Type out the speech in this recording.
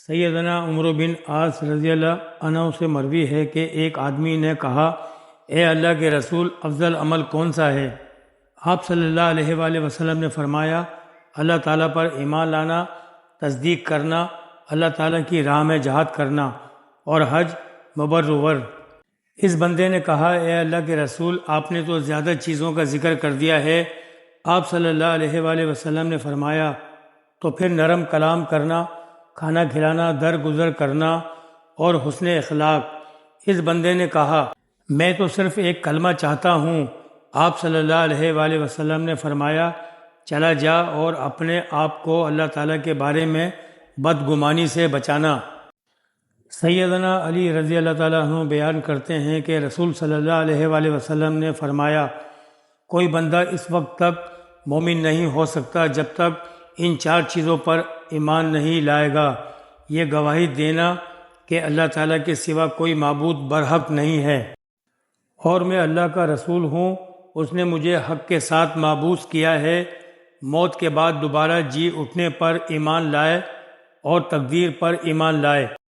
سیدنا عمرو بن عاص رضی اللہ عنہ سے مروی ہے کہ ایک آدمی نے کہا، اے اللہ کے رسول، افضل عمل کون سا ہے؟ آپ صلی اللہ علیہ وآلہ وسلم نے فرمایا، اللہ تعالیٰ پر ایمان لانا، تصدیق کرنا، اللہ تعالیٰ کی راہ میں جہاد کرنا اور حج مبرور۔ اس بندے نے کہا، اے اللہ کے رسول، آپ نے تو زیادہ چیزوں کا ذکر کر دیا ہے۔ آپ صلی اللہ علیہ وآلہ وسلم نے فرمایا، تو پھر نرم کلام کرنا، کھانا کھلانا، درگزر کرنا اور حسن اخلاق۔ اس بندے نے کہا، میں تو صرف ایک کلمہ چاہتا ہوں۔ آپ صلی اللہ علیہ وآلہ وسلم نے فرمایا، چلا جا اور اپنے آپ کو اللہ تعالیٰ کے بارے میں بدگمانی سے بچانا۔ سیدنا علی رضی اللہ تعالیٰ عنہ بیان کرتے ہیں کہ رسول صلی اللہ علیہ وآلہ وسلم نے فرمایا، کوئی بندہ اس وقت تک مومن نہیں ہو سکتا جب تک ان 4 چیزوں پر ایمان نہیں لائے گا۔ یہ گواہی دینا کہ اللہ تعالیٰ کے سوا کوئی معبود برحق نہیں ہے اور میں اللہ کا رسول ہوں، اس نے مجھے حق کے ساتھ مبعوث کیا ہے، موت کے بعد دوبارہ جی اٹھنے پر ایمان لائے اور تقدیر پر ایمان لائے۔